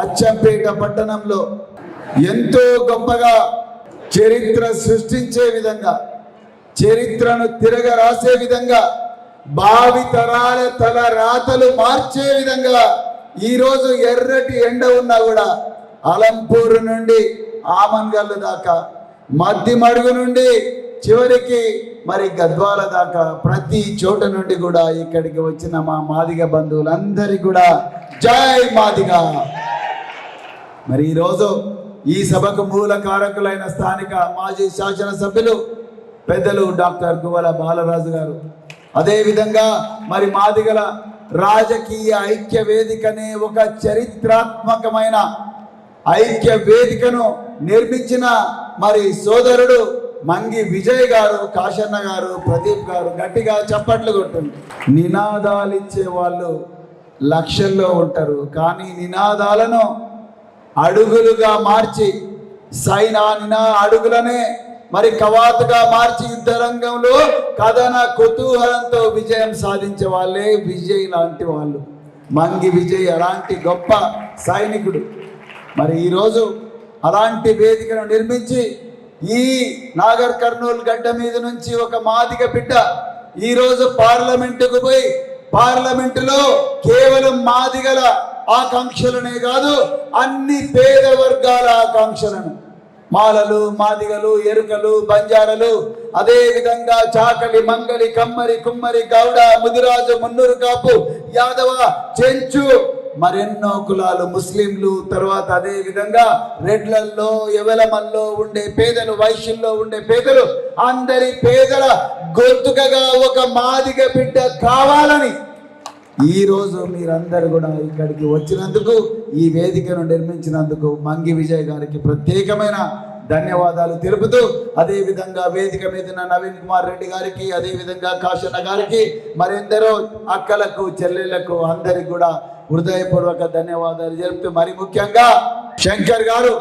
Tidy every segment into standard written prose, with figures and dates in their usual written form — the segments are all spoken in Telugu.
అచ్చంపేట పట్టణంలో ఎంతో గొప్పగా చరిత్ర సృష్టించే విధంగా, చరిత్రను తిరగ రాసే విధంగా, భావి తరాల తల రాతలు మార్చే విధంగా ఈరోజు ఎర్రటి ఎండ ఉన్నా కూడా అలంపూర్ నుండి ఆమన్గల్ దాకా, మద్దిమడుగు నుండి చివరికి మరి గద్వాల దాకా ప్రతి చోట నుండి కూడా ఇక్కడికి వచ్చిన మా మాదిగ బంధువులందరికీ కూడా జై మాదిగ. మరి ఈరోజు ఈ సభకు మూల కారకులైన స్థానిక మాజీ శాసనసభ్యులు పెద్దలు డాక్టర్ గువ్వల బాలరాజు గారు, అదేవిధంగా మరి మాదిగల రాజకీయ ఐక్య వేదికనే ఒక చరిత్రాత్మకమైన ఐక్య వేదికను నిర్మించిన మరి సోదరుడు మంగి విజయ్ గారు, కాశన్న గారు, ప్రదీప్ గారు గట్టిగా చప్పట్లు కొట్టండి. నినాదాలు ఇచ్చే వాళ్ళు లక్షల్లో ఉంటారు, కానీ నినాదాలను అడుగులుగా మార్చి అడుగులనే మరి కవాతుగా మార్చి యుద్ధ రంగంలో కథన కుతూహలంతో విజయం సాధించే వాళ్ళే విజయ్ లాంటి వాళ్ళు. మంగి విజయ్ అలాంటి గొప్ప సైనికుడు. మరి ఈరోజు అలాంటి వేదికను నిర్మించి ఈ నాగర్ కర్నూలు గడ్డ మీద నుంచి ఒక మాదిగ బిడ్డ ఈరోజు పార్లమెంటుకు పోయి పార్లమెంటులో కేవలం మాదిగల ఆకాంక్షలనే కాదు, అన్ని పేద వర్గాల ఆకాంక్షలను, మాలలు, మాదిగలు, ఎరుకలు, బంజారలు, అదే విధంగా చాకలి, మంగలి, కమ్మరి, కుమ్మరి, గౌడ, ముదిరాజు, మున్నూరు కాపు, యాదవ, చెంచు, మరెన్నో కులాలు, ముస్లింలు, తర్వాత అదే విధంగా రెడ్లల్లో, ఎవలమల్లో ఉండే పేదలు, వైశ్యుల్లో ఉండే పేదలు, అందరి పేదల గొంతుకగా ఒక మాదిగ బిడ్డ కావాలని ఈరోజు మీరందరూ కూడా ఇక్కడికి వచ్చినందుకు, ఈ వేదికను నిర్మించినందుకు మంగి విజయ్ గారికి ప్రత్యేకమైన ధన్యవాదాలు తెలుపుతూ, అదేవిధంగా వేదిక మీద నవీన్ కుమార్ రెడ్డి గారికి, అదేవిధంగా కాశన్న గారికి, మరెందరో అక్కలకు, చెల్లెళ్లకు అందరికి కూడా హృదయపూర్వక ధన్యవాదాలు తెలుపుతూ, మరి ముఖ్యంగా శంకర్ గారు,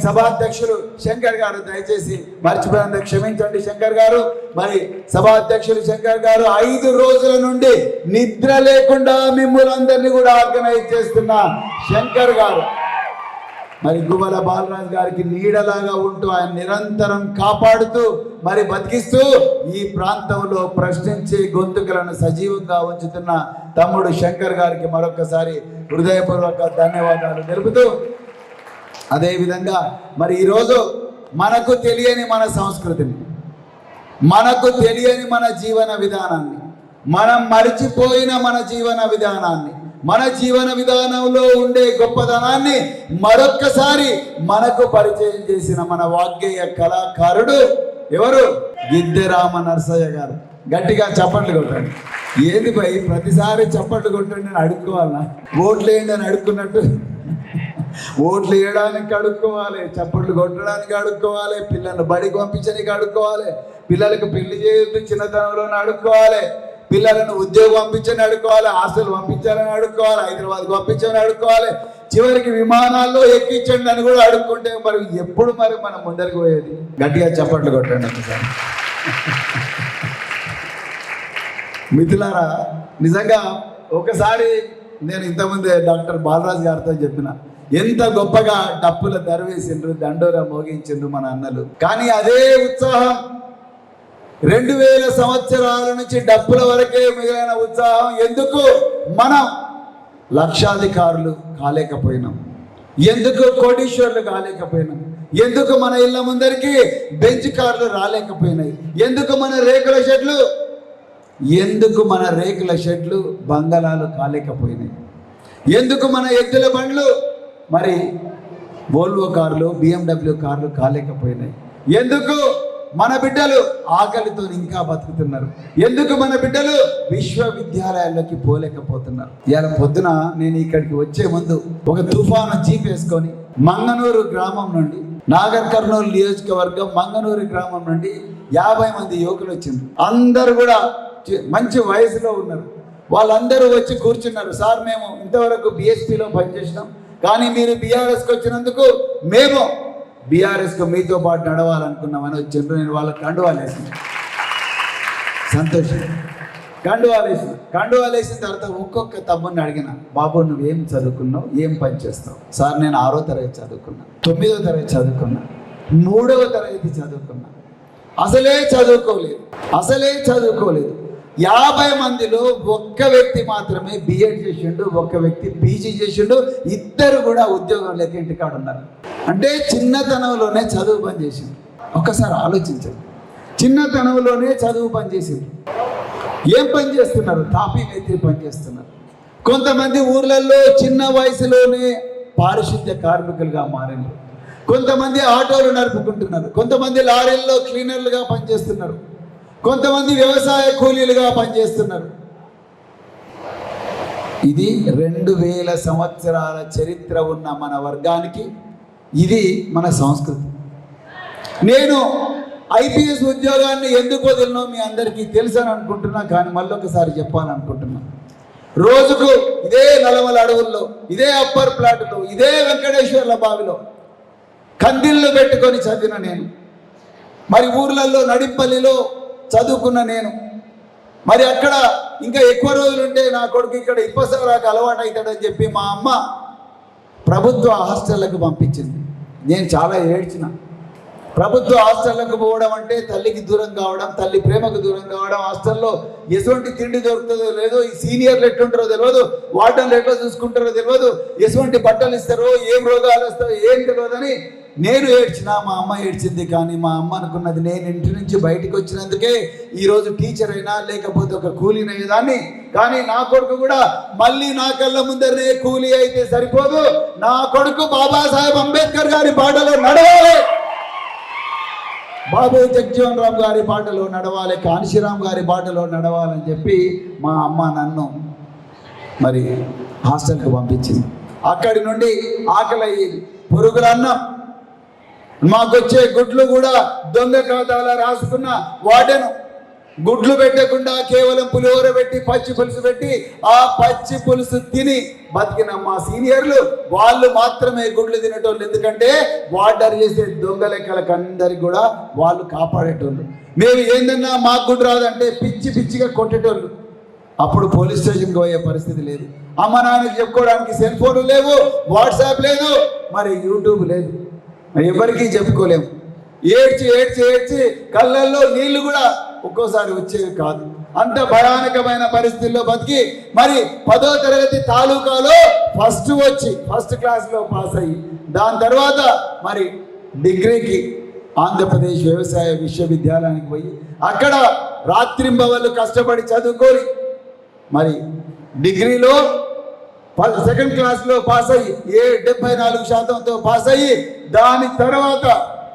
సభాధ్యక్షులు శంకర్ గారు, దయచేసి మర్చిపోయినందుకు క్షమించండి శంకర్ గారు. మరి సభాధ్యక్షులు శంకర్ గారు 5 రోజుల నుండి నిద్ర లేకుండా మిమ్మల్ని అందరినీ కూడా ఆర్గనైజ్ చేస్తున్న శంకర్ గారు, మరి గువ్వల బాలరాజు గారికి నీడలాగా ఉంటూ ఆయన నిరంతరం కాపాడుతూ మరి బతికిస్తూ ఈ ప్రాంతంలో ప్రశ్నించే గొంతుకలను సజీవంగా ఉంచుతున్న తమ్ముడు శంకర్ గారికి మరొకసారి హృదయపూర్వక ధన్యవాదాలు తెలుపుతూ, అదేవిధంగా మరి ఈరోజు మనకు తెలియని మన సంస్కృతిని, మనకు తెలియని మన జీవన విధానాన్ని, మనం మరిచిపోయిన మన జీవన విధానాన్ని, మన జీవన విధానంలో ఉండే గొప్పదనాన్ని మరొక్కసారి మనకు పరిచయం చేసిన మన వాగ్గేయ కళాకారుడు ఎవరు? గిద్దె రామ నరసయ్య గారు. గట్టిగా చప్పట్లు కొట్టండి. ఏది పై ప్రతిసారి చప్పట్లు కొట్టండి అని అడుక్కోవాలన్నా? ఓట్లు వేయండి అని అడుక్కున్నట్టు ఓట్లు వేయడానికి అడుక్కోవాలి, చప్పట్లు కొట్టడానికి అడుక్కోవాలి, పిల్లల్ని బడికి పంపించడానికి అడుక్కోవాలి, పిల్లలకు పెళ్లి చేయొద్దు చిన్నతనంలోనే అడుక్కోవాలి, పిల్లలను ఉద్యోగం పంపించని అడుక్కోవాలి, హాస్టల్ పంపించాలని అడుక్కోవాలి, హైదరాబాద్కి పంపించని అడుక్కోవాలి, చివరికి విమానాల్లో ఎక్కించండి అని కూడా అడుక్కుంటే మరి ఎప్పుడు మరి మనం ముందరికి పోయేది? గట్టిగా చప్పట్లు కొట్టండి ఒకసారి. మిత్రులారా, నిజంగా ఒకసారి నేను ఇంతకుముందే డాక్టర్ బాలరాజు గారితో చెప్పిన, ఎంత గొప్పగా డప్పుల దర్వేసిండ్రు, దండోరా మోగించిండ్రు మన అన్నలు. కానీ అదే ఉత్సాహం 2000 సంవత్సరాల నుంచి డప్పుల వరకే మిగిలిన ఉత్సాహం ఎందుకు మనం లక్షాధికారులు కాలేకపోయినాం? ఎందుకు కోటీశ్వర్లు కాలేకపోయినాం? ఎందుకు మన ఇళ్ళ ముందరికి బెంచ్ కార్లు రాలేకపోయినాయి? ఎందుకు మన రేకుల షెడ్లు బంగళాలు కాలేకపోయినాయి? ఎందుకు మన ఎద్దుల బండ్లు మరి వోల్వో కార్లు, BMW కార్లు కాలేకపోయినాయి? ఎందుకు మన బిడ్డలు ఆకలితో ఇంకా బతుకుతున్నారు? ఎందుకు మన బిడ్డలు విశ్వవిద్యాలయాల్లోకి పోలేకపోతున్నారు? ఇవాళ పొద్దున నేను ఇక్కడికి వచ్చే ముందు ఒక తుఫాను జీప్ వేసుకొని మంగనూరు గ్రామం నుండి, నాగర్ కర్నూలు నియోజకవర్గం మంగనూరు గ్రామం నుండి 50 మంది యువకులు వచ్చిండ్రు. అందరు కూడా మంచి వయసులో ఉన్నారు. వాళ్ళందరూ వచ్చి కూర్చున్నారు. సార్, మేము ఇంతవరకు BSPలో పనిచేసినాం, కానీ మీరు BRSకి వచ్చినందుకు మేము BRSకు మీతో పాటు నడవాలనుకున్నామని వచ్చిండ్రు. నేను వాళ్ళకి కండువాలు వేసాను. సంతోషం. కండువాలు వేసిన తర్వాత ఒక్కొక్క తమ్ముడిని అడిగిన, బాబు నువ్వేం చదువుకున్నావు, ఏం పని చేస్తావు? సార్ నేను 6వ తరగతి చదువుకున్నా, 9వ తరగతి చదువుకున్నా, 3వ తరగతి చదువుకున్నా. అసలే చదువుకోలేదు. 50 మందిలో ఒక్క వ్యక్తి మాత్రమే బిఎడ్ చేసిండు, ఒక్క వ్యక్తి పీజీ చేసిండు, ఇద్దరు కూడా ఉద్యోగం లేక ఇంటికాడ ఉన్నారు. అంటే చిన్నతనంలోనే చదువు పని చేసిండు. ఒక్కసారి ఆలోచించండి, చిన్నతనంలోనే చదువు పని చేసిండు. ఏం పని చేస్తున్నారు? తాపీ మేస్త్రి పని చేస్తున్నారు. కొంతమంది ఊర్లలో చిన్న వయసులోనే పారిశుద్ధ్య కార్మికులుగా మారినారు. కొంతమంది ఆటోలు నడుపుకుంటున్నారు, కొంతమంది లారీల్లో క్లీనర్లుగా పనిచేస్తున్నారు, కొంతమంది వ్యవసాయ కూలీలుగా పనిచేస్తున్నారు. ఇది 2000 సంవత్సరాల చరిత్ర ఉన్న మన వర్గానికి ఇది మన సంస్కృతి. నేను ఐపీఎస్ ఉద్యోగాన్ని ఎందుకు వదిలినో మీ అందరికీ తెలుసని అనుకుంటున్నా, కానీ మళ్ళొకసారి చెప్పాలనుకుంటున్నా. రోజుకు ఇదే నలమల అడవుల్లో, ఇదే అప్పర్ ప్లాట్లో, ఇదే వెంకటేశ్వర్ల బావిలో కందిళ్ళు పెట్టుకొని చదివిన నేను, మరి ఊర్లలో నడిపల్లిలో చదువుకున్న నేను, మరి అక్కడ ఇంకా ఎక్కువ రోజులుంటే నా కొడుకు ఇక్కడ ఇప్పసరాకు అలవాటు అవుతాడని చెప్పి మా అమ్మ ప్రభుత్వ హాస్టళ్లకు పంపించింది. నేను చాలా ఏడ్చిన. ప్రభుత్వ హాస్టళ్లకు పోవడం అంటే తల్లికి దూరం కావడం, తల్లి ప్రేమకు దూరం కావడం, హాస్టల్లో ఎటువంటి తిండి దొరుకుతుందో లేదో, ఈ సీనియర్లు ఎట్లుంటారో తెలియదు, వార్డన్లు ఎట్లా చూసుకుంటారో తెలియదు, ఎటువంటి బట్టలు ఇస్తారో, ఏం రోగాలు వస్తారో ఏం తెలియదని నేను ఏడ్చిన, మా అమ్మ ఏడ్చింది. కానీ మా అమ్మ అనుకున్నది, నేను ఇంటి నుంచి బయటకు వచ్చినందుకే ఈరోజు టీచర్ అయినా లేకపోతే ఒక కూలీనయ్యేదాన్ని. కానీ నా కొడుకు కూడా మళ్ళీ నా కళ్ళ ముందరనే కూలీ అయితే సరిపోదు, నా కొడుకు బాబాసాహెబ్ అంబేద్కర్ గారి బాటలో నడవాలి, బాబు జగజ్జీవన్ రామ్ గారి బాటలో నడవాలి, కాన్షీరామ్ గారి బాటలో నడవాలని చెప్పి మా అమ్మ నన్ను మరి హాస్టల్కి పంపించింది. అక్కడి నుండి ఆకలి అయ్యేది, పురుగుల అన్నం, మాకొచ్చే గుడ్లు కూడా దొంగ ఖాతాల రాసుకున్న వాడను, గుడ్లు పెట్టకుండా కేవలం పులిహోర పెట్టి పచ్చి పులుసు పెట్టి ఆ పచ్చి పులుసు తిని బతికిన మా సీనియర్లు వాళ్ళు మాత్రమే గుడ్లు తినేటోళ్ళు. ఎందుకంటే వార్డర్ చేసే దొంగ లెక్కలకు అందరికి కూడా వాళ్ళు కాపాడేటోళ్ళు. మేము ఏందన్నా మాకు గుడ్డు రాదంటే పిచ్చిగా కొట్టేటోళ్ళు. అప్పుడు పోలీస్ స్టేషన్కి పోయే పరిస్థితి లేదు, అమ్మ నాన్నకి చెప్పుకోవడానికి సెల్ ఫోన్లు లేవు, వాట్సాప్ లేదు, మరి యూట్యూబ్ లేదు, మరి ఎవరికీ చెప్పుకోలేము. ఏడ్చి కళ్ళల్లో నీళ్లు కూడా ఒక్కోసారి వచ్చేవి కాదు. అంత భయానకమైన పరిస్థితుల్లో బతికి మరి 10వ తరగతి తాలూకాలో ఫస్ట్ క్లాస్లో పాస్ అయ్యి, దాని తర్వాత మరి డిగ్రీకి ఆంధ్రప్రదేశ్ వ్యవసాయ విశ్వవిద్యాలయానికి పోయి అక్కడ రాత్రింబవళ్ళు కష్టపడి చదువుకొని మరి డిగ్రీలో 2nd క్లాస్లో పాస్ అయ్యి 74% పాస్ అయ్యి, దాని తర్వాత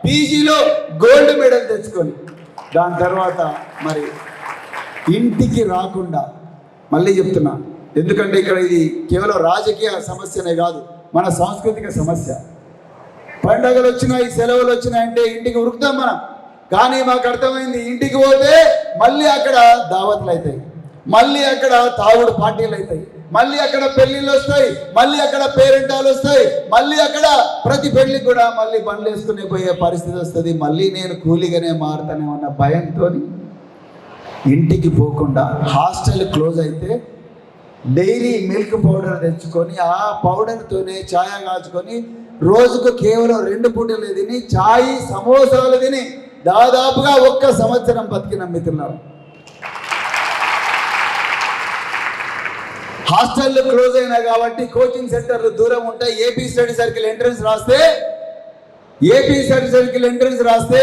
పీజీలో గోల్డ్ మెడల్ తెచ్చుకొని, దాని తర్వాత మరి ఇంటికి రాకుండా, మళ్ళీ చెప్తున్నా ఎందుకంటే ఇక్కడ ఇది కేవలం రాజకీయ సమస్యనే కాదు, మన సాంస్కృతిక సమస్య. పండగలు వచ్చినాయి, సెలవులు వచ్చినాయంటే ఇంటికి ఉరుకుతాం మనం. కానీ మాకు అర్థమైంది, ఇంటికి పోతే మళ్ళీ అక్కడ దావత్లు అవుతాయి, మళ్ళీ అక్కడ తాగుడు పార్టీలు అవుతాయి, మళ్ళీ అక్కడ పెళ్లిళ్ళు వస్తాయి, మళ్ళీ అక్కడ పేరెంటాలు వస్తాయి, మళ్ళీ అక్కడ ప్రతి పెళ్లికి కూడా మళ్ళీ బండ్లు వేసుకునే పోయే పరిస్థితి వస్తుంది. మళ్ళీ నేను కూలీగానే మారుతానే ఉన్న భయంతో ఇంటికి పోకుండా హాస్టల్ క్లోజ్ అయితే డైలీ మిల్క్ పౌడర్ తెచ్చుకొని ఆ పౌడర్తోనే ఛాయ కాచుకొని రోజుకు కేవలం 2 పూటలు తిని ఛాయ్ సమోసాలు తిని దాదాపుగా 1 సంవత్సరం బతికిన మిత్రులారు. హాస్టళ్ళు క్లోజ్ అయినా కాబట్టి కోచింగ్ సెంటర్లు దూరం ఉంటాయి. ఏపీ స్టడీ సర్కిల్ ఎంట్రన్స్ రాస్తే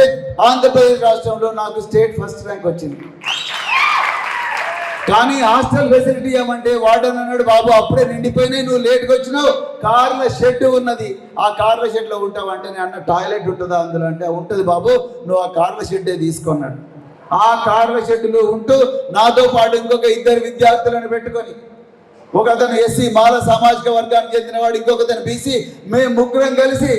ఆంధ్రప్రదేశ్ రాష్ట్రంలో నాకు స్టేట్ ఫస్ట్ ర్యాంక్ వచ్చింది. కానీ హాస్టల్ ఫెసిలిటీ ఏమంటే వార్డెన్ అన్నాడు, బాబు అప్పుడే నిండిపోయినాయి, నువ్వు లేట్గా వచ్చినావు, కార్ల షెడ్ ఉన్నది, ఆ కార్ల షెడ్లో ఉంటావు అంటే, నేను అన్న టాయిలెట్ ఉంటుందా అందులో అంటే, ఉంటుంది బాబు, నువ్వు ఆ కార్ల షెడ్డే తీసుకున్నాడు. ఆ కార్ల షెడ్లో ఉంటూ నాతో పాటు ఇంకొక 2 విద్యార్థులను పెట్టుకొని, ఒక అతను ఎస్సీ మాల సామాజిక వర్గానికి చెందినవాడు, ఇంకొకతను బీసీ, మేము ముగ్గురం కలిసి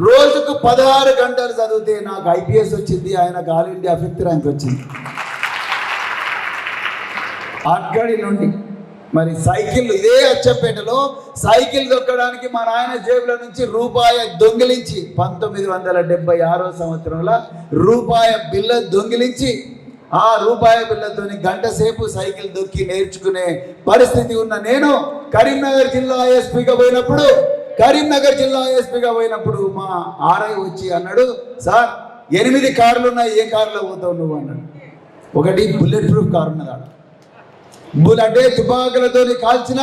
రోజుకు 16 గంటలు చదివితే నాకు ఐపీఎస్ వచ్చింది, ఆయనకు ఆల్ ఇండియా 5th ర్యాంక్ వచ్చింది. అక్కడి నుండి మరి సైకిల్, ఇదే అచ్చంపేటలో సైకిల్ దొక్కడానికి మా నాయన జేబుల నుంచి రూపాయి దొంగిలించి 1976వ సంవత్సరంలో రూపాయి బిల్ల దొంగిలించి ఆ రూపాయి బిళ్ళతోని గంట సేపు సైకిల్ దొక్కి నేర్చుకునే పరిస్థితి ఉన్న నేను కరీంనగర్ జిల్లా ఎస్పీగా పోయినప్పుడు మా ఆర్ఐ వచ్చి అన్నాడు, సార్ 8 కార్లు ఉన్నాయి, ఏ కారులో పోతావు నువ్వు అన్నాడు. ఒకటి బుల్లెట్ ప్రూఫ్ కారు ఉన్నదాడు, అంటే తుపాకులతో కాల్చిన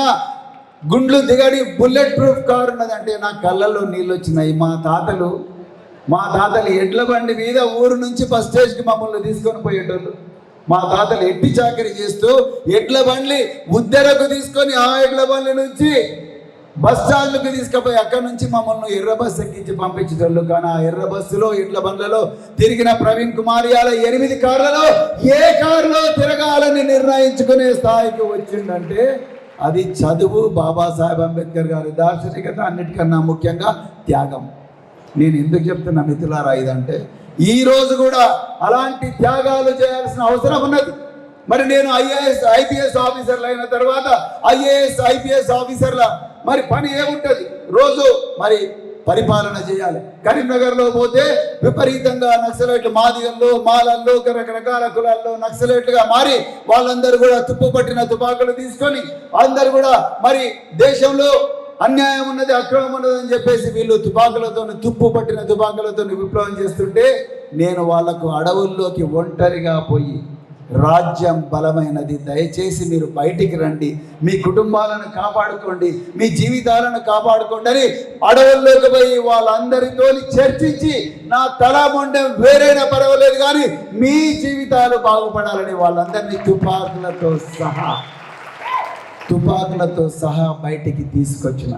గుండ్లు దిగడి బుల్లెట్ ప్రూఫ్ కారు ఉన్నదంటే నా కళ్ళల్లో నీళ్ళు వచ్చినాయి. మా తాతలు ఎడ్ల బండి మీద ఊరు నుంచి బస్ స్టేషన్కి మమ్మల్ని తీసుకొని పోయేటోళ్ళు. మా తాతలు ఎట్టి చాకరీ చేస్తూ ఎడ్ల బండ్లు ఉద్దెరకు తీసుకొని ఆ ఎడ్ల బండ్ల నుంచి బస్ స్టాండ్లకు తీసుకుపోయి అక్కడి నుంచి మమ్మల్ని ఎర్ర బస్సు ఎక్కించి పంపించేటోళ్ళు. కానీ ఆ ఎర్ర బస్సులో ఎడ్ల బండ్లలో తిరిగిన ప్రవీణ్ కుమార్ యాల 8 కార్లలో ఏ కారులో తిరగాలని నిర్ణయించుకునే స్థాయికి వచ్చిందంటే అది చదువు, బాబాసాహెబ్ అంబేద్కర్ గారి దార్శనికత, అన్నిటికన్నా ముఖ్యంగా త్యాగం. నేను ఎందుకు చెప్తున్నా మిత్రులారా ఇదంటే ఈ రోజు కూడా అలాంటి త్యాగాలు చేయాల్సిన అవసరం ఉన్నది. మరి నేను IPS ఆఫీసర్లు అయిన తర్వాత IPS ఆఫీసర్ల మరి పని ఏముంటుంది, రోజు మరి పరిపాలన చేయాలి. కరీంనగర్లో పోతే విపరీతంగా నక్సలైట్లు మాదిగల్లో, మాలల్లో, రకరకాల కులాల్లో నక్సలైట్లుగా మారి వాళ్ళందరూ కూడా తుప్పుపట్టిన తుపాకులు తీసుకొని అందరు కూడా మరి దేశంలో అన్యాయం ఉన్నది, అక్రమం ఉన్నది అని చెప్పేసి వీళ్ళు తుప్పు పట్టిన తుపాకులతో విప్లవం చేస్తుంటే నేను వాళ్లకు అడవుల్లోకి ఒంటరిగా పోయి, రాజ్యం బలమైనది, దయచేసి మీరు బయటికి రండి, మీ కుటుంబాలను కాపాడుకోండి, మీ జీవితాలను కాపాడుకోండి అని అడవుల్లోకి పోయి వాళ్ళందరితో చర్చించి నా తల మొండెం వేరైనా పర్వాలేదు కానీ మీ జీవితాలు బాగుపడాలని వాళ్ళందరినీ తుపాకులతో సహా బయటికి తీసుకొచ్చిన.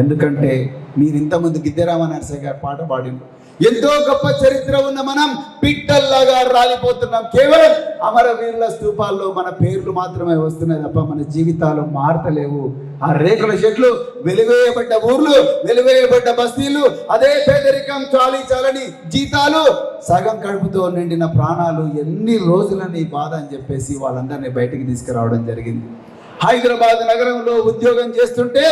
ఎందుకంటే మీరు ఇంతకుముందు గిద్దెరామ నరసయ్య గారు పాట పాడిండ్రు, ఎంతో గొప్ప చరిత్ర ఉన్న మనం పిట్టల్లాగా రాలిపోతున్నాం. కేవలం అమరవీరుల స్తూపాల్లో మన పేర్లు మాత్రమే వస్తున్నాయి తప్ప మన జీవితాలు మారతలేవు. ఆ రేకుల చెట్లు, వెలివేయబడ్డ ఊర్లు, వెలివేయబడ్డ బస్తీలు, అదే పేదరికం, చాలని జీతాలు, సగం కడుపుతో నిండిన ప్రాణాలు, ఎన్ని రోజులని బాధ అని చెప్పేసి వాళ్ళందరినీ బయటికి తీసుకురావడం జరిగింది. హైదరాబాద్ నగరంలో ఉద్యోగం చేస్తుంటే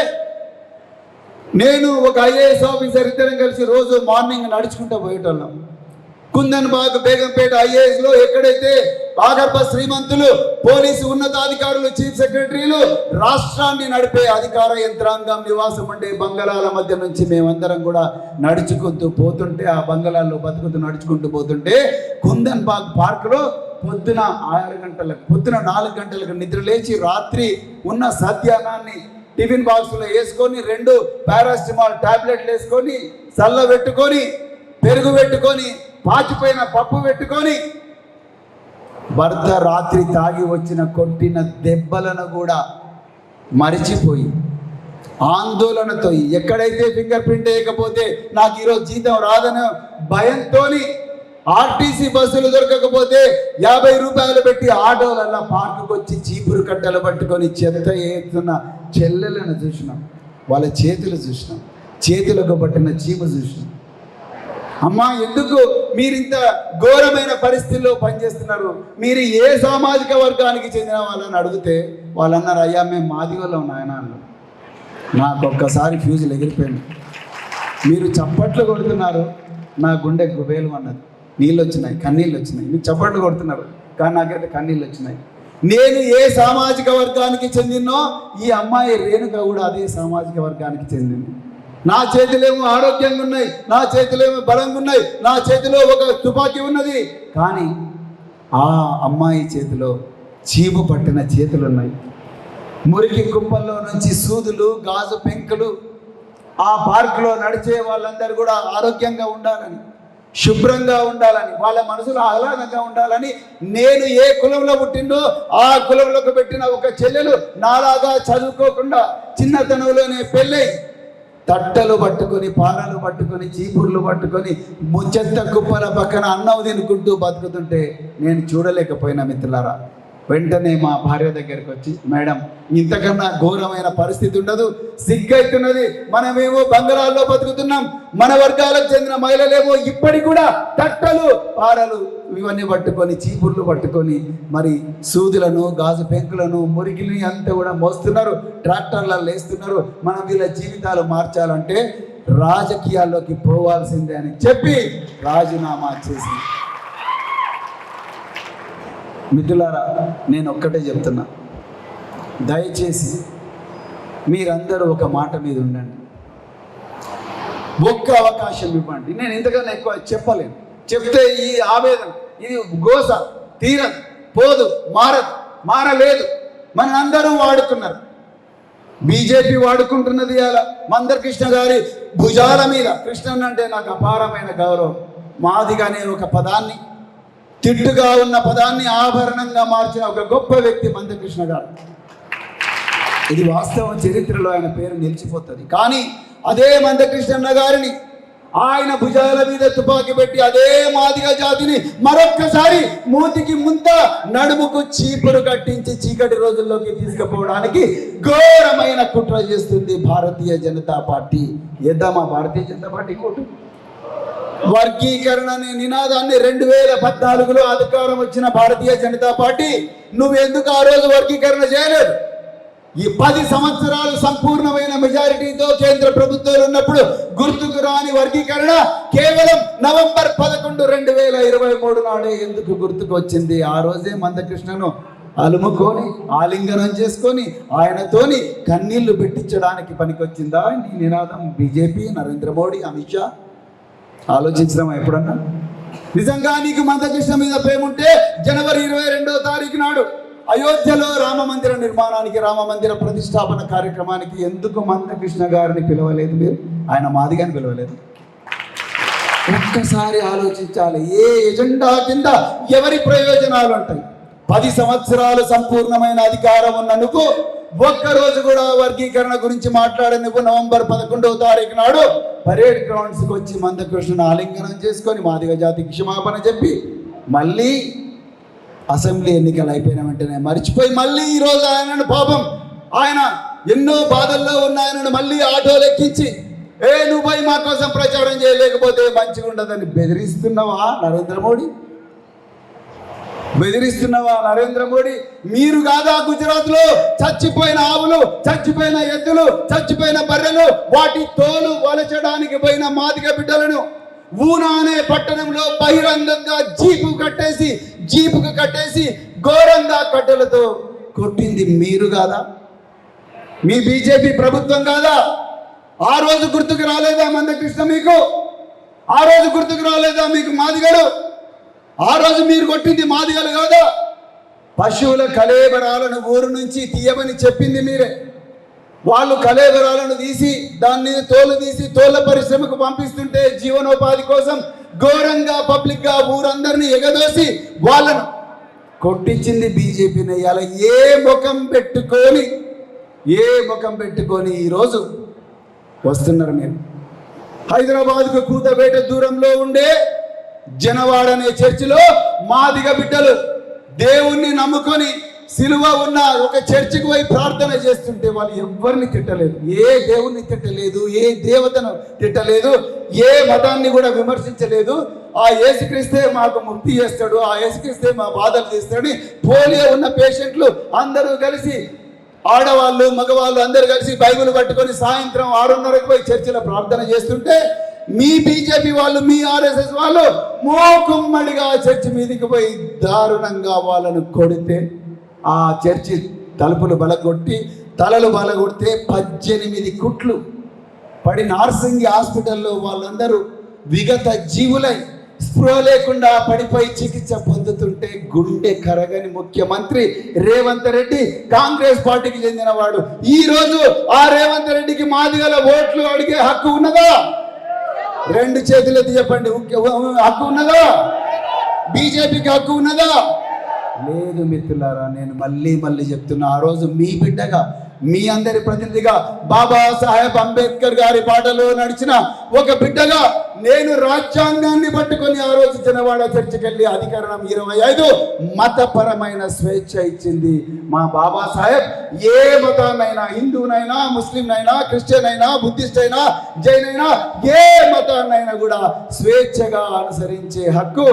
నేను ఒక IAS ఆఫీసర్ ఇద్దరం కలిసి రోజు మార్నింగ్ నడుచుకుంటూ పోయేటోళ్ళం. కుందన్బాగ్, బేగంపేట IASలో ఎక్కడైతే ఆగర్భ శ్రీమంతులు, పోలీసు ఉన్నతాధికారులు, చీఫ్ సెక్రటరీలు, రాష్ట్రాన్ని నడిపే అధికార యంత్రాంగం నివాసం ఉండే బంగళాల మధ్య నుంచి మేమందరం కూడా నడుచుకుంటూ పోతుంటే, ఆ బంగళాల్లో నడుచుకుంటూ పోతుంటే కుందన్బాగ్ పార్కులో పొద్దున 4 గంటలకు నిద్ర లేచి రాత్రి ఉన్న సద్యానాన్ని టిఫిన్ బాక్స్లో వేసుకొని 2 పారాసిటమాల్ టాబ్లెట్లు వేసుకొని చల్ల పెట్టుకొని పెరుగు పెట్టుకొని పాచిపోయిన పప్పు పెట్టుకొని భర్త రాత్రి తాగి కొట్టిన దెబ్బలను కూడా మరిచిపోయి ఆందోళనతో, ఎక్కడైతే ఫింగర్ ప్రింట్ వేయకపోతే నాకు ఈరోజు జీతం రాదనే భయంతో RTC బస్సులు దొరకకపోతే 50 రూపాయలు పెట్టి ఆటోలల్లా పార్కుకు వచ్చి చీపురు కట్టలు పట్టుకొని చెత్త ఏతున్న చెల్లెలను చూసినాం, వాళ్ళ చేతులు చూసినాం, చేతులకు పట్టిన చీమ చూసినాం. అమ్మా, ఎందుకు మీరు ఇంత ఘోరమైన పరిస్థితుల్లో పనిచేస్తున్నారు? మీరు ఏ సామాజిక వర్గానికి చెందిన వాళ్ళని అడిగితే వాళ్ళన్నారు, అయ్యా మేము మాదిగోళ్ళం నాయన అన్నారు. నాకు ఒక్కసారి ఫ్యూజులు ఎగిరిపోయింది. మీరు చప్పట్లు కొడుతున్నారు, నా గుండె గుబేలు అన్నది, నీళ్ళు వచ్చినాయి, కన్నీళ్ళు వచ్చినాయి. మీరు చప్పట్లు కొడుతున్నారు కానీ నాకైతే కన్నీళ్ళు వచ్చినాయి. నేను ఏ సామాజిక వర్గానికి చెందినో ఈ అమ్మాయి రేణుక కూడా అదే సామాజిక వర్గానికి చెందింది. నా చేతిలేమో ఆరోగ్యంగా ఉన్నాయి, నా చేతిలేమో బలంగా ఉన్నాయి, నా చేతిలో ఒక తుపాకీ ఉన్నది, కానీ ఆ అమ్మాయి చేతిలో చీము పట్టిన చేతులు ఉన్నాయి. మురికి కుప్పల్లో నుంచి సూదులు, గాజు పెంకులు. ఆ పార్కులో నడిచే వాళ్ళందరూ కూడా ఆరోగ్యంగా ఉండాలని, శుభ్రంగా ఉండాలని, వాళ్ళ మనసులో ఆహ్లాదంగా ఉండాలని నేను ఏ కులంలో పుట్టిందో ఆ కులంలోకి పెట్టిన ఒక చెల్లెలు నాలాగా చదువుకోకుండా చిన్నతనంలోనే పెళ్ళై తట్టలు పట్టుకొని, పాలలు పట్టుకొని, చీపుర్లు పట్టుకొని చెత్త కుప్పల పక్కన అన్నం తినుకుంటూ బతుకుతుంటే నేను చూడలేకపోయినా మిత్రులారా. వెంటనే మా భార్య దగ్గరికి వచ్చి, మేడం ఇంతకన్నా ఘోరమైన పరిస్థితి ఉండదు, సిగ్గైతున్నది, మనమేమో బంగాళాల్లో బతుకుతున్నాం, మన వర్గాలకు చెందిన మహిళలేమో ఇప్పటికి కూడా తట్టలు, పారలు ఇవన్నీ పట్టుకొని, చీపుర్లు పట్టుకొని మరి సూదులను, గాజు పెంకులను, మురికిని అంతా కూడా మోస్తున్నారు, ట్రాక్టర్లలో వేస్తున్నారు. మనం వీళ్ళ జీవితాలు మార్చాలంటే రాజకీయాల్లోకి పోవాల్సిందే అని చెప్పి రాజీనామా చేసింది. మిత్రులారా, నేను ఒక్కటే చెప్తున్నా, దయచేసి మీరందరూ ఒక మాట మీద ఉండండి, ఒక్క అవకాశం ఇవ్వండి. నేను ఇంతకన్నా ఎక్కువ చెప్పలేను. చెప్తే ఈ ఆవేదన, ఇది గోస తీరదు, పోదు, మారలేదు. మనందరూ వాడుకున్నారు. బీజేపీ వాడుకుంటున్నది అలా మందకృష్ణ గారి భుజాల మీద. కృష్ణన్ అంటే నాకు అపారమైన గౌరవం. మాదిగా అనే ఒక పదాన్ని, తిట్టుగా ఉన్న పదాన్ని ఆభరణంగా మార్చిన ఒక గొప్ప వ్యక్తి మందకృష్ణ గారు. ఇది వాస్తవం, చరిత్రలో ఆయన పేరు నిలిచిపోతుంది. కానీ అదే మందకృష్ణన్న గారిని ఆయన భుజాల మీద తుపాకీ పెట్టి అదే మాదిగ జాతిని మరొక్కసారి మూతికి ముంత, నడుముకు చీపురు కట్టించి చీకటి రోజుల్లోకి తీసుకుపోవడానికి ఘోరమైన కుట్ర చేస్తుంది భారతీయ జనతా పార్టీ. ఏద్దామా భారతీయ జనతా పార్టీ కోటు? వర్గీకరణ అనే నినాదాన్ని 2014లో అధికారం వచ్చిన భారతీయ జనతా పార్టీ నువ్వెందుకు ఆ రోజు వర్గీకరణ చేయలేదు? ఈ 10 సంవత్సరాలు సంపూర్ణమైన మెజారిటీతో కేంద్ర ప్రభుత్వాలు ఉన్నప్పుడు గుర్తుకు రాని వర్గీకరణ కేవలం నవంబర్ 11, 2023 నాడే ఎందుకు గుర్తుకు వచ్చింది? ఆ రోజే మందకృష్ణను అలుముకొని ఆలింగనం చేసుకొని ఆయనతోని కన్నీళ్లు పెట్టించడానికి పనికొచ్చిందా నీ నినాదం? బీజేపీ, నరేంద్ర మోడీ, అమిత్ షా ఆలోచించడం ఎప్పుడన్నా? నిజంగా నీకు మందకృష్ణ మీద ప్రేమ ఉంటే జనవరి 22వ తారీఖు నాడు అయోధ్యలో రామ మందిర నిర్మాణానికి, రామ మందిర ప్రతిష్టాపన కార్యక్రమానికి ఎందుకు మందకృష్ణ గారిని పిలవలేదు? మీరు ఆయన మాదిగాని పిలవలేదు? ఒక్కసారి ఆలోచించాలి. ఏ ఎజెండా కింద ఎవరి ప్రయోజనాలు ఉంటాయి? 10 సంవత్సరాలు సంపూర్ణమైన అధికారం ఉన్న నువ్వు ఒక్కరోజు కూడా వర్గీకరణ గురించి మాట్లాడే నువ్వు నవంబర్ 11వ తారీఖు నాడు పరేడ్ గ్రౌండ్స్కి వచ్చి మందకృష్ణను ఆలింగనం చేసుకొని మాదిగ జాతికి క్షమాపణ చెప్పి మళ్ళీ అసెంబ్లీ ఎన్నికలు అయిపోయిన వెంటనే మర్చిపోయి మళ్ళీ ఈరోజు ఆయనను పాపం ఆయన ఎన్నో బాధల్లో ఉన్న ఆయనను మళ్ళీ ఆటోలు ఎక్కించి నువ్వు పోయి మా కోసం ప్రచారం చేయలేకపోతే మంచిగా ఉండదని బెదిరిస్తున్నావా నరేంద్ర మోడీ? బెదిరిస్తున్నావా నరేంద్ర మోడీ? మీరు కాదా గుజరాత్లో చచ్చిపోయిన ఆవులు, చచ్చిపోయిన ఎద్దులు, చచ్చిపోయిన బర్రెలు, వాటి తోలు వలచడానికి పోయిన మాదిగ బిడ్డలను ఊనా అనే పట్టణంలో బహిరంగంగా జీపుకు కట్టేసి ఘోరంగా కట్టెలతో కొట్టింది మీరు కాదా? మీ బీజేపీ ప్రభుత్వం కాదా? ఆ రోజు గుర్తుకు రాలేదా మందకృష్ణ మీకు? ఆ రోజు గుర్తుకు రాలేదా మీకు మాదిగలు? ఆ రోజు మీరు కొట్టింది మాదిగలు కాదా? పశువుల కళేబరాలను ఊరు నుంచి తీయమని చెప్పింది మీరే. వాళ్ళు కళేబరాలను తీసి దాన్ని తోలు తీసి తోళ్ల పరిశ్రమకు పంపిస్తుంటే జీవనోపాధి కోసం ఘోరంగా పబ్లిక్గా ఊరందరినీ ఎగదోసి వాళ్ళను కొట్టించింది బీజేపీని. అలా ఏ ముఖం పెట్టుకొని ఈరోజు వస్తున్నారు మీరు? హైదరాబాద్కు కూతబేట దూరంలో ఉండే జనవాడ అనే చర్చిలో మాదిగ బిడ్డలు దేవుణ్ణి నమ్ముకొని సిలువ ఉన్న ఒక చర్చికి పోయి ప్రార్థన చేస్తుంటే వాళ్ళు ఎవరిని తిట్టలేదు, ఏ దేవుణ్ణి తిట్టలేదు, ఏ దేవతను తిట్టలేదు, ఏ మతాన్ని కూడా విమర్శించలేదు. ఆ యేసుక్రీస్తే మాకు ముక్తి చేస్తాడు, ఆ యేసుక్రీస్తే మా బాధలు తీస్తాడని పోలియో ఉన్న పేషెంట్లు అందరూ కలిసి, ఆడవాళ్ళు మగవాళ్ళు అందరూ కలిసి బైబిల్ పట్టుకొని సాయంత్రం 6:30కి పోయి చర్చిలో ప్రార్థన చేస్తుంటే మీ బీజేపీ వాళ్ళు, మీ ఆర్ఎస్ఎస్ వాళ్ళు మోకుమ్మడిగా చర్చి మీదకి పోయి దారుణంగా వాళ్ళను కొడితే ఆ చర్చి తలుపులు బలగొట్టి తలలు బలగొడితే 18 కుట్లు పడి నార్సింగి హాస్పిటల్లో వాళ్ళందరూ విగత జీవులై స్పృహ లేకుండా పడిపోయి చికిత్స పొందుతుంటే గుండె కరగని ముఖ్యమంత్రి రేవంత్ రెడ్డి, కాంగ్రెస్ పార్టీకి చెందినవాడు, ఈ రోజు ఆ రేవంత్ రెడ్డికి మాదిగల ఓట్లు అడిగే హక్కు ఉన్నదా? 2 చేతులెత్తి చెప్పండి, హక్కు ఉన్నదా? బీజేపీకి హక్కు ఉన్నదా? లేదు మిత్రులారా, నేను మళ్ళీ చెప్తున్నా. ఆ రోజు మీ బిడ్డగా, మీ అందరి ప్రతినిధిగా, బాబాసాహెబ్ అంబేద్కర్ గారి బాటలో నడిచిన ఒక బిడ్డగా నేను రాజ్యాంగాన్ని పట్టుకొని ఆ రోజు జనవాడ చర్చికి వెళ్ళి అధికరణం 25 మతపరమైన స్వేచ్ఛ ఇచ్చింది మా బాబాసాహెబ్. ఏ మతాన్నైనా, హిందూనైనా, ముస్లింనైనా, క్రిస్టియన్ అయినా, బుద్ధిస్ట్ అయినా, జైన్ అయినా, ఏ మతాన్నైనా కూడా స్వేచ్ఛగా అనుసరించే హక్కు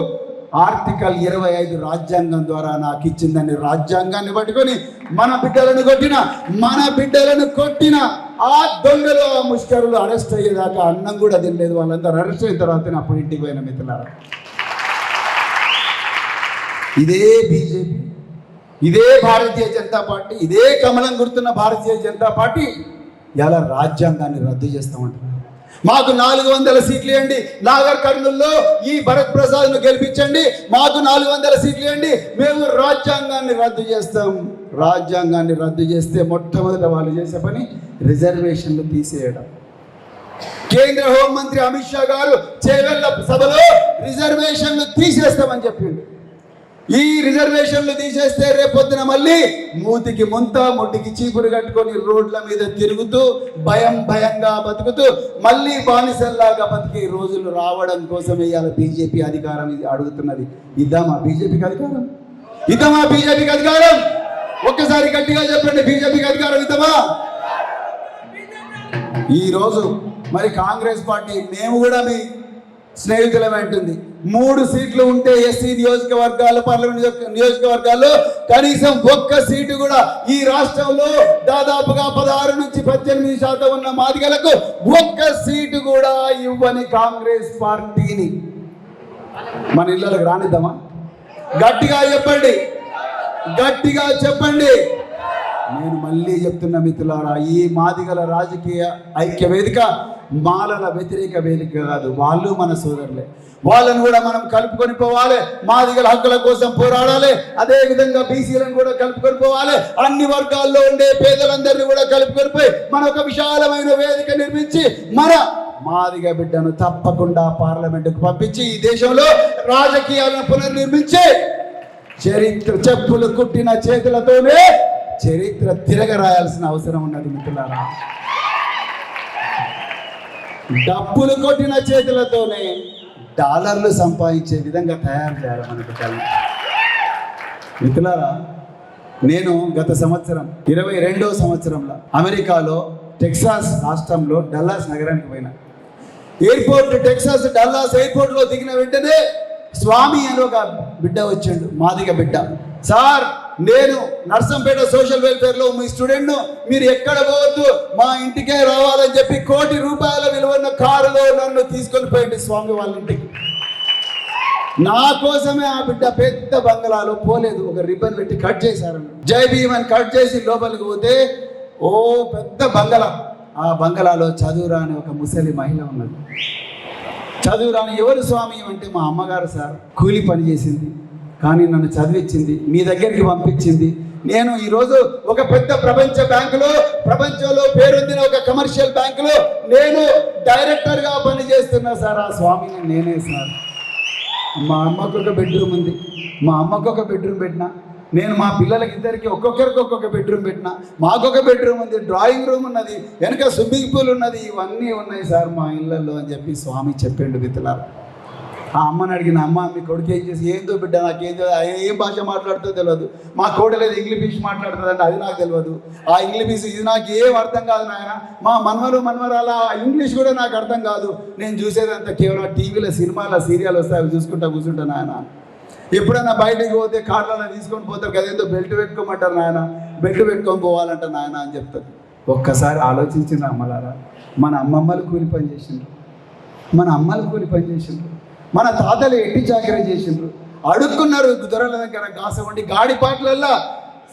ఆర్టికల్ 25 రాజ్యాంగం ద్వారా నాకు ఇచ్చిందని రాజ్యాంగాన్ని పట్టుకొని మన బిడ్డలను కొట్టిన ఆ దొంగలు, ఆ ముష్కరులు అరెస్ట్ అయ్యేదాకా అన్నం కూడా తినలేదు. వాళ్ళందరూ అరెస్ట్ అయిన తర్వాత అప్పుడు ఇంటికి పోయిన మిత్రులారా, ఇదే బీజేపీ, ఇదే భారతీయ జనతా పార్టీ, ఇదే కమలం గుర్తున్న భారతీయ జనతా పార్టీ ఇలా రాజ్యాంగాన్ని రద్దు చేస్తామంటున్నారు. మాకు 400 సీట్లు ఇవ్వండి, నాగర్ కర్నూల్లో ఈ భరత్ ప్రసాద్ను గెలిపించండి, మాకు 400 సీట్లు ఇవ్వండి, మేము రాజ్యాంగాన్ని రద్దు చేస్తాం. రాజ్యాంగాన్ని రద్దు చేస్తే మొట్టమొదట వాళ్ళు చేసే పని రిజర్వేషన్లు తీసేయడం. కేంద్ర హోంమంత్రి అమిత్ షా గారు చేవెళ్ల సభలో రిజర్వేషన్లు తీసేస్తామని చెప్పిండు. ఈ రిజర్వేషన్లు తీసేస్తే రేపొద్దున మళ్ళీ మూతికి ముంత ముట్టికి చీపురు కట్టుకొని రోడ్ల మీద తిరుగుతూ భయంగా బతుకుతూ మళ్ళీ బానిసల్లాగా బతికే రోజులు రావడం కోసమే ఇవాళ బీజేపీ అధికారం ఇది అడుగుతున్నది. ఇద్దామా బీజేపీకి అధికారం? ఇద్దామా బీజేపీకి అధికారం? ఒక్కసారి గట్టిగా చెప్పండి, బీజేపీకి అధికారం ఇద్దామా? ఈరోజు మరి కాంగ్రెస్ పార్టీ మేము కూడా మీ స్నేహితులమే అంటుంది. 3 సీట్లు ఉంటే ఎస్సీ నియోజకవర్గాలు, పార్లమెంట్ నియోజకవర్గాల్లో కనీసం 1 సీటు కూడా ఈ రాష్ట్రంలో దాదాపుగా 16 నుంచి 18% ఉన్న మాదిగలకు 1 సీటు కూడా ఇవ్వని కాంగ్రెస్ పార్టీని మన ఇళ్ళకి రానిద్దామా? గట్టిగా చెప్పండి, గట్టిగా చెప్పండి. నేను మళ్ళీ చెప్తున్న మిత్రులారా, ఈ మాదిగల రాజకీయ ఐక్య వేదిక మాలల వ్యతిరేక వేదిక కాదు. వాళ్ళు మన సోదరులే, వాళ్ళను కూడా మనం కలుపుకొని పోవాలి. మాదిగల హక్కుల కోసం పోరాడాలి. అదే విధంగా బీసీలను కూడా కలుపుకొని పోవాలి. అన్ని వర్గాల్లో ఉండే పేదలందరినీ కూడా కలుపుకొని పోయి మన ఒక విశాలమైన వేదిక నిర్మించి మన మాదిగ బిడ్డను తప్పకుండా పార్లమెంటుకు పంపించి ఈ దేశంలో రాజకీయాలను పునర్నిర్మించి చరిత్ర చెప్పులు కుట్టిన చేతులతోనే చరిత్ర తిరగరాయాల్సిన అవసరం ఉన్నది మిత్రులారా. డబ్బులు కొట్టిన చేతులతోనే డాలర్లు సంపాదించే విధంగా తయారు చేయాలి మన బిడ్డలు. మిత్రులారా, నేను గత సంవత్సరం 22వ సంవత్సరంలో అమెరికాలో టెక్సాస్ రాష్ట్రంలో డల్లాస్ నగరానికి పోయినా. ఎయిర్పోర్ట్ టెక్సాస్ డల్లాస్ ఎయిర్పోర్ట్లో దిగిన వెంటనే స్వామి అని ఒక బిడ్డ వచ్చిండు, మాదిగ బిడ్డ. సార్, నేను నర్సంపేట సోషల్ వెల్ఫేర్లో మీ స్టూడెంట్ను, మీరు ఎక్కడ పోవద్దు, మా ఇంటికే రావాలని చెప్పి ₹1 కోటి విలువన్న కారులో నన్ను తీసుకొని పోయింది స్వామి వాళ్ళ ఇంటికి. నా కోసమే ఆ బిడ్డ పెద్ద బంగళాలో పోలేదు, ఒక రిబ్బన్ పెట్టి కట్ చేశారు. జై భీమ్ అని కట్ చేసి లోపలికి పోతే ఓ పెద్ద బంగళా. ఆ బంగళాలో చదువురాని ఒక ముసలి మహిళ ఉన్నది. చదువురాని ఎవరు స్వామి అంటే మా అమ్మగారు సార్. కూలి పని చేసింది, కానీ నన్ను చదివించింది, మీ దగ్గరికి పంపించింది. నేను ఈరోజు ఒక పెద్ద ప్రపంచ బ్యాంకులో, ప్రపంచంలో పేరొందిన ఒక కమర్షియల్ బ్యాంకులో నేను డైరెక్టర్గా పనిచేస్తున్నా సార్. ఆ స్వామిని నేనే సార్. మా అమ్మకు ఒక బెడ్రూమ్ ఉంది, మా అమ్మకు ఒక బెడ్రూమ్ పెట్టినా. నేను మా పిల్లలకి ఇద్దరికి ఒక్కొక్కరికి ఒక్కొక్క బెడ్రూమ్ పెట్టినా. మాకొక బెడ్రూమ్ ఉంది, డ్రాయింగ్ రూమ్ ఉన్నది, వెనక స్విమ్మింగ్ పూల్ ఉన్నది, ఇవన్నీ ఉన్నాయి సార్ మా ఇళ్ళల్లో అని చెప్పి స్వామి చెప్పిండు మిత్రులారా. ఆ అమ్మని అడిగిన, అమ్మ మీ కొడుకు ఏం చేసి, ఏందో బిడ్డ నాకేందో, ఏం భాష మాట్లాడుతుందో తెలియదు, మా కోడలేదు ఇంగ్లీష్ మాట్లాడుతుందంటే అది నాకు తెలియదు, ఆ ఇంగ్లీష్ ఇది నాకు ఏం అర్థం కాదు నాయన, మా మనవరాల ఇంగ్లీష్ కూడా నాకు అర్థం కాదు, నేను చూసేదంతా కేవలం టీవీలో సినిమాలో సీరియల్ వస్తాయి అవి చూసుకుంటా కూర్చుంటాను నాయన. ఎప్పుడైనా బయటికి పోతే కార్లలో తీసుకొని పోతారు కదా, ఏదో బెల్ట్ పెట్టుకోమంటారు నాయన, బెల్ట్ పెట్టుకొని పోవాలంట నాయన అని చెప్తారు. ఒక్కసారి ఆలోచించిన అమ్మలారా, మన అమ్మమ్మలు కూలి పని చేసిండ్రు, మన అమ్మలు కూలి పని చేసిండ్రు, మన తాతలు ఎట్టి చాకరీ చేసిండ్రు, అడుక్కున్నారు దొరల దగ్గర కాస వండి, గాడిపాట్లల్లో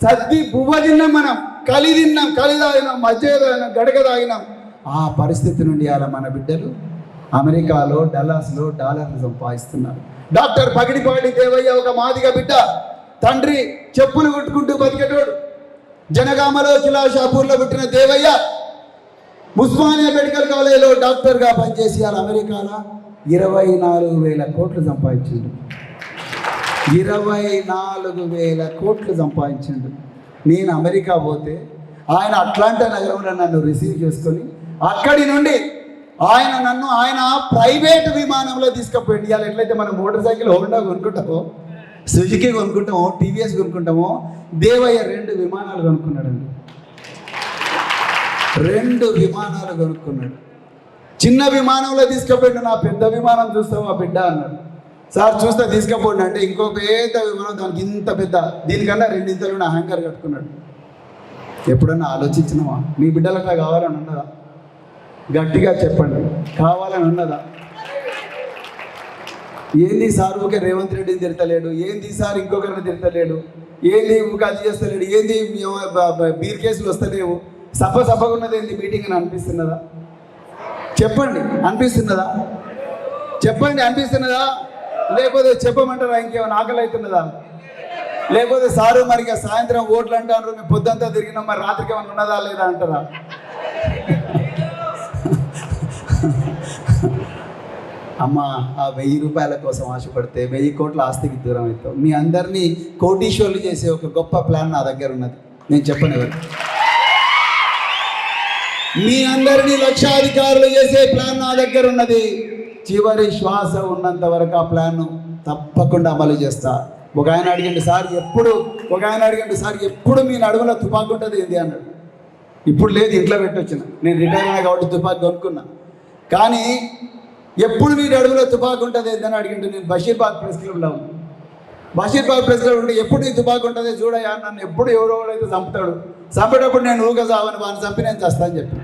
సర్ది బువ్వ తిన్నాం, మనం కలి తిన్నాం, కలి తాగినాం, మధ్య తాగినాం, గడక తాగినాం. ఆ పరిస్థితి నుండి అలా మన బిడ్డలు అమెరికాలో డల్లాస్లో డాలర్లు సంపాదిస్తున్నారు. డాక్టర్ పగిడిపాటి దేవయ్య ఒక మాదిగ బిడ్డ, తండ్రి చెప్పులు కుట్టుకుంటూ బతికేటోడు. జనగామలో కిలాషాపూర్లో పుట్టిన దేవయ్య ఉస్మానియా మెడికల్ కాలేజీలో డాక్టర్గా పనిచేసి అలా అమెరికాలో 24,000 కోట్లు సంపాదించిండు. 24,000 కోట్లు సంపాదించిండు. నేను అమెరికా పోతే ఆయన అట్లాంటా నగరంలో నన్ను రిసీవ్ చేసుకొని అక్కడి నుండి ఆయన ప్రైవేట్ విమానంలో తీసుకుపోయింది. ఇవాళ ఎట్లయితే మనం మోటార్ సైకిల్ హోండా కొనుక్కుంటామో, సుజుకి కొనుక్కుంటామో, టీవీఎస్ కొనుక్కుంటామో, దేవయ్య 2 విమానాలు కొనుక్కున్నాడండి. 2 విమానాలు కొనుక్కున్నాడు. చిన్న విమానంలో తీసుకుపోయిండు, నా పెద్ద విమానం చూస్తావా బిడ్డ అన్నాడు. సార్ చూస్తే తీసుకుపోండి అంటే ఇంకో పెద్ద విమానం, దానికి ఇంత పెద్ద, దీనికన్నా 2 ఇంతలు అహంకారం కట్టుకున్నాడు. ఎప్పుడన్నా ఆలోచించినావా? మీ బిడ్డలకు కావాలని ఉన్నదా? గట్టిగా చెప్పండి, కావాలని ఉన్నదా? ఏంది సార్ ఊకే రేవంత్ రెడ్డిని తిడతలేడు, ఏంది సార్ ఇంకొకరిని తిడతలేడు, ఏంది ఊకే అది చేస్తలేడు, ఏంది బీర్ కేసులు వస్తలేవు, సప్పగా ఉన్నది ఏంది మీటింగ్ అని అనిపిస్తున్నదా? చెప్పండి, అనిపిస్తున్నదా? చెప్పండి, అనిపిస్తున్నదా? లేకపోతే చెప్పమంటారా? ఇంకేమైనా ఆకలి అవుతున్నదా? లేకపోతే సారు మరి సాయంత్రం ఓట్లు అంటారు, మేము పొద్దుంతా తిరిగినాం, మరి రాత్రికి ఏమైనా ఉన్నదా లేదా అంటారా? అమ్మ, ఆ 1000 రూపాయల కోసం ఆశపడితే 1000 కోట్ల ఆస్తికి దూరం అవుతాం. మీ అందరినీ కోటీశ్వర్లు చేసే ఒక గొప్ప ప్లాన్ నా దగ్గర ఉన్నది, నేను చెప్పను ఎవరు. మీ అందరినీ లక్షాధికారులు చేసే ప్లాన్ నా దగ్గర ఉన్నది. చివరి శ్వాస ఉన్నంత వరకు ఆ ప్లాన్ తప్పకుండా అమలు చేస్తా. ఒక ఆయన అడిగండి సార్ ఎప్పుడు మీ నడుములో తుపాకు ఉంటుంది ఏంది అన్నాడు. ఇప్పుడు లేదు, ఇంట్లో పెట్టొచ్చిన, నేను రిటైర్ అయినా కాబట్టి తుపాకు కొనుక్కున్నా. కానీ ఎప్పుడు మీ నడుములో తుపాకు ఉంటుంది ఏందని అడిగిండు. నేను బషీర్బాగ్ ప్రెస్ క్లబ్లో ఉన్నాను. బషీర్బాగ్ ప్రెస్ క్లబ్ ఉంటే ఎప్పుడు ఈ తుపాకు ఉంటుంది చూడయా, నన్ను ఎప్పుడు ఎవరైతే చంపుతాడు, చంపేటప్పుడు నేను ఊగా చావని వాడిని చంపి నేను చేస్తా అని చెప్పి.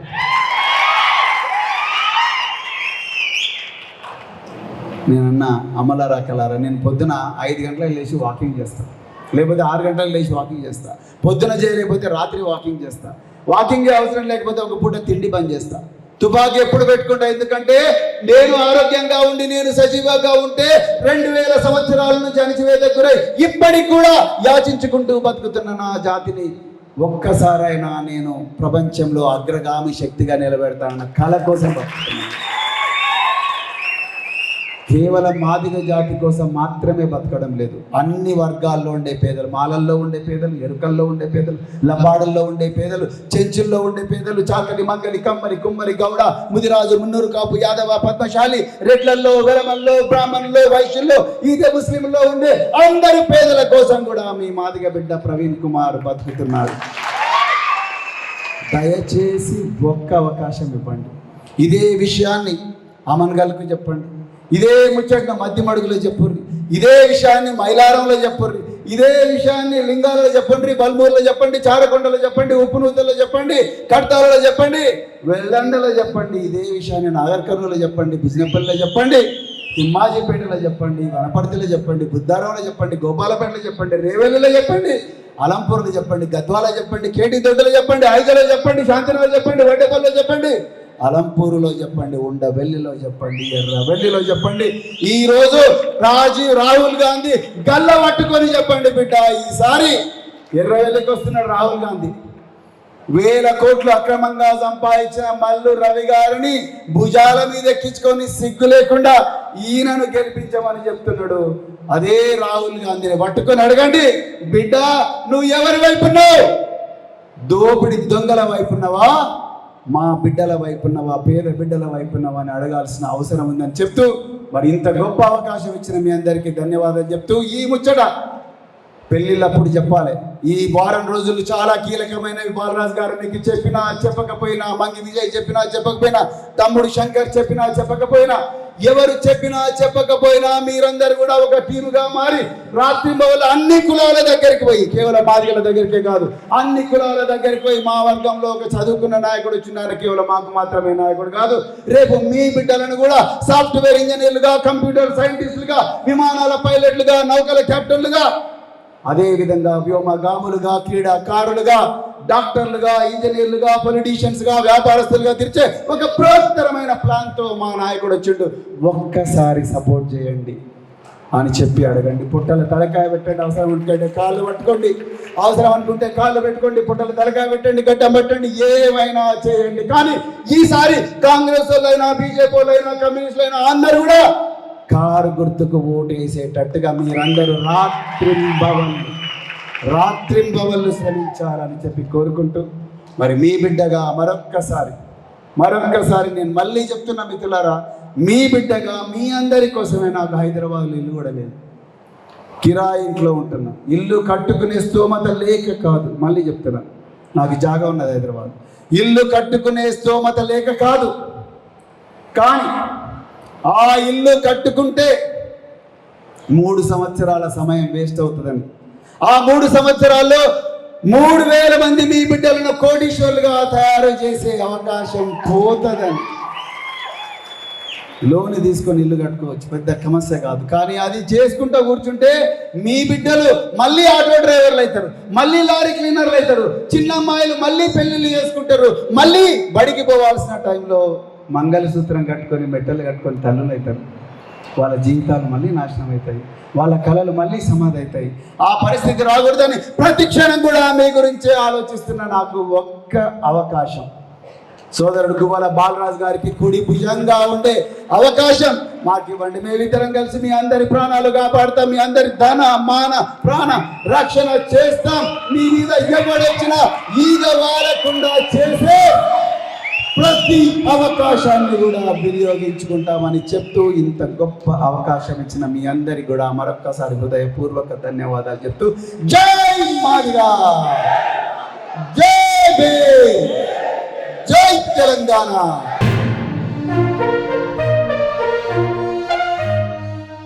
నేనన్నా అమలారా కలారా, నేను పొద్దున 5 గంటలకు లేచి వాకింగ్ చేస్తాను, లేకపోతే 6 గంటలకు లేచి వాకింగ్ చేస్తా, పొద్దున చేయలేకపోతే రాత్రి వాకింగ్ చేస్తా, వాకింగ్ అవసరం లేకపోతే ఒక పూట తిండి బంద్ చేస్తా. తుపాకీ ఎప్పుడు పెట్టుకుంటా, ఎందుకంటే నేను ఆరోగ్యంగా ఉండి నేను సజీవంగా ఉంటే 2000 సంవత్సరాల నుంచి అణచివేతకు గురై ఇప్పటికి కూడా యాచించుకుంటూ బతుకుతున్న నా జాతిని ఒక్కసారైనా నేను ప్రపంచంలో అగ్రగామి శక్తిగా నిలబెడతానన్న కళ కోసం బతుకుతున్నాను. కేవలం మాదిగ జాతి కోసం మాత్రమే బతకడం లేదు. అన్ని వర్గాల్లో ఉండే పేదలు, మాలల్లో ఉండే పేదలు, ఎరుకల్లో ఉండే పేదలు, లంబాడల్లో ఉండే పేదలు, చెంచుల్లో ఉండే పేదలు, చాకలి, మంగలి, కమ్మరి, కుమ్మరి, గౌడ, ముదిరాజు, మున్నూరు కాపు, యాదవ, పద్మశాలి, రెడ్లల్లో, వెలమల్లో, బ్రాహ్మణుల్లో, వైశ్యుల్లో, ఈదే ముస్లింల్లో ఉండే అందరి పేదల కోసం కూడా మీ మాదిగ బిడ్డ ప్రవీణ్ కుమార్ బతుకుతున్నాడు. దయచేసి ఒక్క అవకాశం ఇవ్వండి. ఇదే విషయాన్ని అమన్గల్కు చెప్పండి, ఇదే ముచ్చట్న మధ్యమడుగులో చెప్పుర్రి, ఇదే విషయాన్ని మైలారంలో చెప్పుర్రి, ఇదే విషయాన్ని లింగాలలో చెప్పండి, బల్మూరులో చెప్పండి, చారకొండలో చెప్పండి, ఉప్పునూతల్లో చెప్పండి, కడతాలలో చెప్పండి, వెల్లండలో చెప్పండి, ఇదే విషయాన్ని నాగర్కర్నూలో చెప్పండి, బిజినపల్లిలో చెప్పండి, తిమ్మాజీపేటలో చెప్పండి, వనపర్తిలో చెప్పండి, బుద్ధారంలో చెప్పండి, గోపాలపేటలో చెప్పండి, రేవెల్లిలో చెప్పండి, అలంపూర్లో చెప్పండి, గద్వాల చెప్పండి, కేటీ దొడ్డలో చెప్పండి, ఐదలో చెప్పండి, శాంతినగర్లో చెప్పండి, వడ్డేపల్లిలో చెప్పండి, అలంపూరులో చెప్పండి, ఉండవెల్లిలో చెప్పండి, ఎర్రవెల్లిలో చెప్పండి. ఈరోజు రాహుల్ గాంధీ గల్ల పట్టుకొని చెప్పండి బిడ్డ, ఈసారి ఎర్రవెల్లికి వస్తున్నాడు రాహుల్ గాంధీ. 1000 కోట్లు అక్రమంగా సంపాదించిన మల్లు రవి గారిని భుజాల మీద ఎక్కించుకొని సిగ్గు లేకుండా ఈయనను గెలిపించమని చెప్తున్నాడు. అదే రాహుల్ గాంధీని పట్టుకొని అడగండి, బిడ్డ నువ్వు ఎవరి వైపున్నావు? దోపిడి దొంగల వైపున్నావా, మా బిడ్డల వైపున్నవా, పేద బిడ్డల వైపున్నవా అని అడగాల్సిన అవసరం ఉందని చెప్తూ, మరి ఇంత గొప్ప అవకాశం ఇచ్చిన మీ అందరికీ ధన్యవాదాలు చెప్తూ, ఈ ముచ్చట పెళ్ళిళ్ళప్పుడు చెప్పాలి. ఈ వారం రోజులు చాలా కీలకమైనవి. బాలరాజు గారు మీకు చెప్పినా చెప్పకపోయినా, మంగి విజయ్ చెప్పినా చెప్పకపోయినా, తమ్ముడు శంకర్ చెప్పినా చెప్పకపోయినా, ఎవరు చెప్పినా చెప్పకపోయినా మీరందరూ కూడా ఒక టీముగా మారి రాత్రింబవళ్ళు అన్ని కులాల దగ్గరికి పోయి, కేవలం మాదిగల దగ్గరికే కాదు, అన్ని కులాల దగ్గరికి పోయి, మా వర్గంలో ఒక చదువుకున్న నాయకుడు వచ్చినారు, కేవలం మాకు మాత్రమే నాయకుడు కాదు, రేపు మీ బిడ్డలను కూడా సాఫ్ట్వేర్ ఇంజనీర్లుగా, కంప్యూటర్ సైంటిస్టులుగా, విమానాల పైలట్లుగా, నౌకల కెప్టెన్లుగా, అదేవిధంగా వ్యోమగాములుగా, క్రీడాకారులుగా, డాక్టర్లుగా, ఇంజనీర్లుగా, పొలిటీషియన్స్గా, వ్యాపారస్తులుగా తీర్చే ఒక బృహత్తరమైన ప్లాన్తో మా నాయకుడు వచ్చిండు, ఒక్కసారి సపోర్ట్ చేయండి అని చెప్పి అడగండి. పుట్టల తలకాయ పెట్టండి, అవసరం ఉంటే కాళ్ళు పట్టుకోండి, అవసరం అనుకుంటే కాళ్ళు పెట్టుకోండి, పుట్టల తలకాయ పెట్టండి, గడ్డం పెట్టండి, ఏమైనా చేయండి. కానీ ఈసారి కాంగ్రెస్ వాళ్ళైనా, బీజేపీ వాళ్ళైనా, కమ్యూనిస్టులైనా అందరూ కూడా కారు గుర్తుకు ఓటేసేటట్టుగా మీరందరూ రాత్రింబవళ్ళు శ్రమించాలని చెప్పి కోరుకుంటూ, మరి మీ బిడ్డగా మరొక్కసారి నేను మళ్ళీ చెప్తున్నా మిత్రులారా, మీ బిడ్డగా మీ అందరి కోసమే నాకు హైదరాబాద్లో ఇల్లు కూడా లేదు, కిరాయి ఇంట్లో ఉంటున్నా. ఇల్లు కట్టుకునే స్తోమత లేక కాదు, మళ్ళీ చెప్తున్నా, నాకు జాగా ఉన్నది హైదరాబాద్. ఇల్లు కట్టుకునే స్తోమత లేక కాదు, కానీ ఆ ఇల్లు కట్టుకుంటే 3 సంవత్సరాల సమయం వేస్ట్ అవుతుందని, ఆ 3 సంవత్సరాల్లో 3000 మంది మీ బిడ్డలను కోటీశ్వరులుగా తయారు చేసే అవకాశం పోతుందని లోన్ తీసుకొని ఇల్లు కట్టుకోవచ్చు, పెద్ద సమస్య కాదు. కానీ అది చేసుకుంటూ కూర్చుంటే మీ బిడ్డలు మళ్ళీ ఆటో డ్రైవర్లు అవుతారు, మళ్ళీ లారీ క్లీనర్లు అవుతారు, చిన్న అమ్మాయిలు మళ్ళీ పెళ్ళిళ్ళు చేసుకుంటారు, మళ్ళీ బడికి పోవాల్సిన టైంలో మంగళసూత్రం కట్టుకొని మెట్టలు కట్టుకొని తల్లులు అవుతారు. వాళ్ళ జీవితాలు మళ్ళీ నాశనం అవుతాయి, వాళ్ళ కళలు మళ్ళీ సమాధి అవుతాయి. ఆ పరిస్థితి రాకూడదని ప్రతి క్షణం కూడా మీ గురించే ఆలోచిస్తున్న నాకు ఒక్క అవకాశం, సోదరుడు గువ్వల బాలరాజు గారికి కుడి భుజంగా ఉండే అవకాశం మాకు ఇవ్వండి. మేమిద్దరం కలిసి మీ అందరి ప్రాణాలు కాపాడుతాం, మీ అందరి ధన మాన ప్రాణ రక్షణ చేస్తాం. మీ మీద ఎవడొచ్చినా ఈగ వారకుండా చేసే ప్రతి అవకాశాన్ని కూడా వినియోగించుకుంటామని చెప్తూ, ఇంత గొప్ప అవకాశం ఇచ్చిన మీ అందరికి కూడా మరొక్కసారి హృదయపూర్వక ధన్యవాదాలు చెప్తూ, జై మాదిగా, జై భీమ్, జై తెలంగాణ.